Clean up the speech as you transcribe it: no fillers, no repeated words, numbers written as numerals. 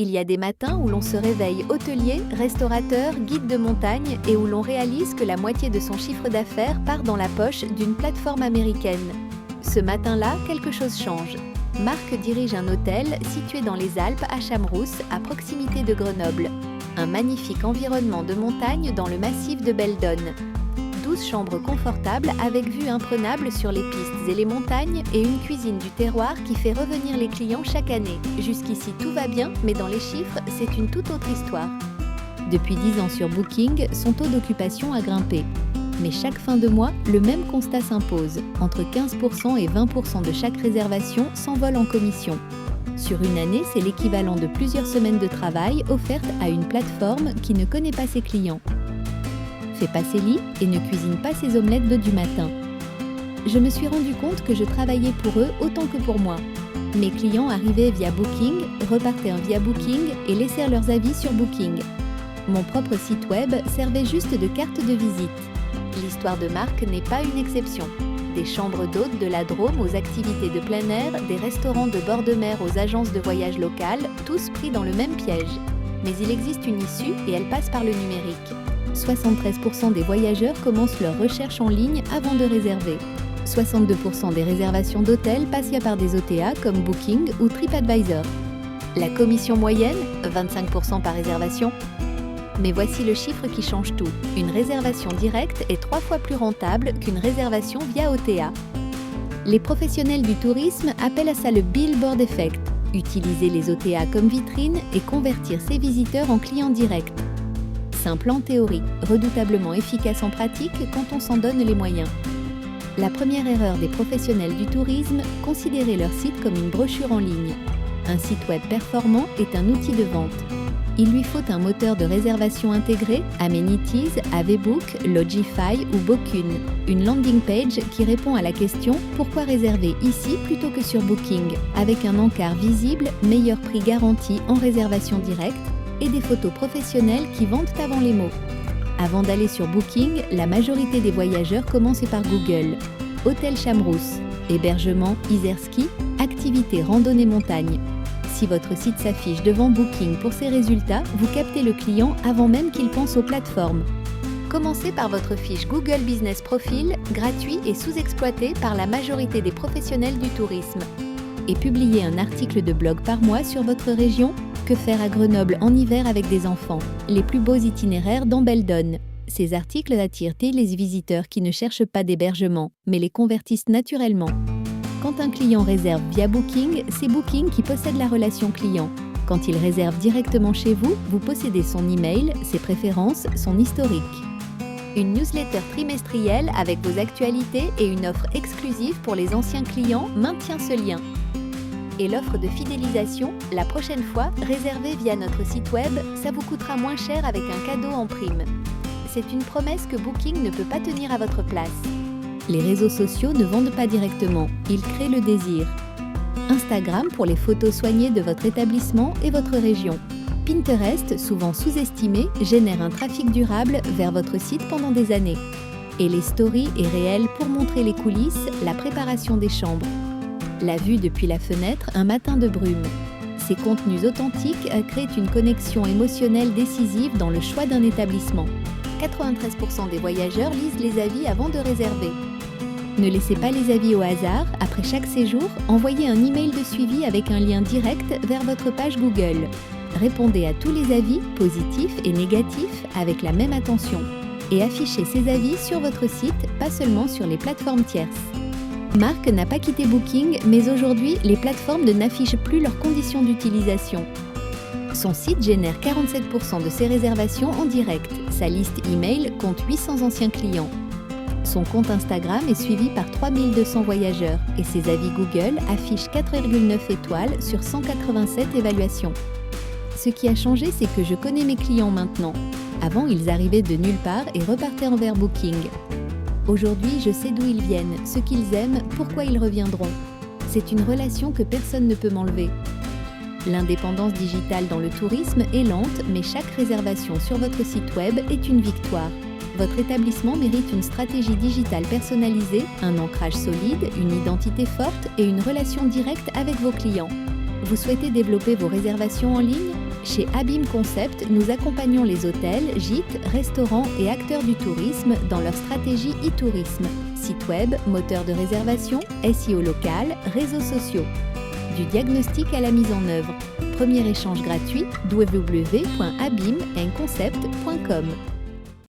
Il y a des matins où l'on se réveille hôtelier, restaurateur, guide de montagne et où l'on réalise que la moitié de son chiffre d'affaires part dans la poche d'une plateforme américaine. Ce matin-là, quelque chose change. Marc dirige un hôtel situé dans les Alpes à Chamrousse, à proximité de Grenoble. Un magnifique environnement de montagne dans le massif de Belledonne. 12 chambres confortables avec vue imprenable sur les pistes et les montagnes et une cuisine du terroir qui fait revenir les clients chaque année. Jusqu'ici tout va bien, mais dans les chiffres, c'est une toute autre histoire. Depuis 10 ans sur Booking, son taux d'occupation a grimpé. Mais chaque fin de mois, le même constat s'impose. Entre 15% et 20% de chaque réservation s'envole en commission. Sur une année, c'est l'équivalent de plusieurs semaines de travail offertes à une plateforme qui ne connaît pas ses clients. Fait pas ses lits et ne cuisine pas ses omelettes du matin. Je me suis rendu compte que je travaillais pour eux autant que pour moi. Mes clients arrivaient via Booking, repartaient via Booking et laissèrent leurs avis sur Booking. Mon propre site web servait juste de carte de visite. L'histoire de Marc n'est pas une exception. Des chambres d'hôtes de la Drôme aux activités de plein air, des restaurants de bord de mer aux agences de voyage locales, tous pris dans le même piège. Mais il existe une issue et elle passe par le numérique. 73% des voyageurs commencent leur recherche en ligne avant de réserver. 62% des réservations d'hôtels passent par des OTA comme Booking ou TripAdvisor. La commission moyenne, 25% par réservation. Mais voici le chiffre qui change tout. Une réservation directe est 3 fois plus rentable qu'une réservation via OTA. Les professionnels du tourisme appellent à ça le billboard effect. Utiliser les OTA comme vitrine et convertir ses visiteurs en clients directs. Simple en théorie, redoutablement efficace en pratique quand on s'en donne les moyens. La première erreur des professionnels du tourisme, considérer leur site comme une brochure en ligne. Un site web performant est un outil de vente. Il lui faut un moteur de réservation intégré, Amenities, Avebook, Logify ou Bokun. Une landing page qui répond à la question « Pourquoi réserver ici plutôt que sur Booking ?» avec un encart visible, meilleur prix garanti en réservation directe, et des photos professionnelles qui vendent avant les mots. Avant d'aller sur Booking, la majorité des voyageurs commencent par Google. Hôtel Chamrousse, hébergement Iserski, activité randonnée montagne. Si votre site s'affiche devant Booking pour ses résultats, vous captez le client avant même qu'il pense aux plateformes. Commencez par votre fiche Google Business Profile, gratuit et sous-exploité par la majorité des professionnels du tourisme. Et publiez un article de blog par mois sur votre région. Que faire à Grenoble en hiver avec des enfants? Les plus beaux itinéraires dans Belledonne. Ces articles attirent les visiteurs qui ne cherchent pas d'hébergement, mais les convertissent naturellement. Quand un client réserve via Booking, c'est Booking qui possède la relation client. Quand il réserve directement chez vous, vous possédez son email, ses préférences, son historique. Une newsletter trimestrielle avec vos actualités et une offre exclusive pour les anciens clients maintient ce lien. Et l'offre de fidélisation, la prochaine fois, réservée via notre site web, ça vous coûtera moins cher avec un cadeau en prime. C'est une promesse que Booking ne peut pas tenir à votre place. Les réseaux sociaux ne vendent pas directement, ils créent le désir. Instagram pour les photos soignées de votre établissement et votre région. Pinterest, souvent sous-estimé, génère un trafic durable vers votre site pendant des années. Et les stories et réels pour montrer les coulisses, la préparation des chambres. La vue depuis la fenêtre, un matin de brume. Ces contenus authentiques créent une connexion émotionnelle décisive dans le choix d'un établissement. 93% des voyageurs lisent les avis avant de réserver. Ne laissez pas les avis au hasard. Après chaque séjour, envoyez un email de suivi avec un lien direct vers votre page Google. Répondez à tous les avis, positifs et négatifs, avec la même attention. Et affichez ces avis sur votre site, pas seulement sur les plateformes tierces. Marc n'a pas quitté Booking, mais aujourd'hui, les plateformes ne n'affichent plus leurs conditions d'utilisation. Son site génère 47% de ses réservations en direct. Sa liste email compte 800 anciens clients. Son compte Instagram est suivi par 3200 voyageurs et ses avis Google affichent 4,9 étoiles sur 187 évaluations. Ce qui a changé, c'est que je connais mes clients maintenant. Avant, ils arrivaient de nulle part et repartaient envers Booking. Aujourd'hui, je sais d'où ils viennent, ce qu'ils aiment, pourquoi ils reviendront. C'est une relation que personne ne peut m'enlever. L'indépendance digitale dans le tourisme est lente, mais chaque réservation sur votre site web est une victoire. Votre établissement mérite une stratégie digitale personnalisée, un ancrage solide, une identité forte et une relation directe avec vos clients. Vous souhaitez développer vos réservations en ligne ? Chez Abim Concept, nous accompagnons les hôtels, gîtes, restaurants et acteurs du tourisme dans leur stratégie e-tourisme, site web, moteur de réservation, SEO local, réseaux sociaux. Du diagnostic à la mise en œuvre. Premier échange gratuit www.abim-concept.com.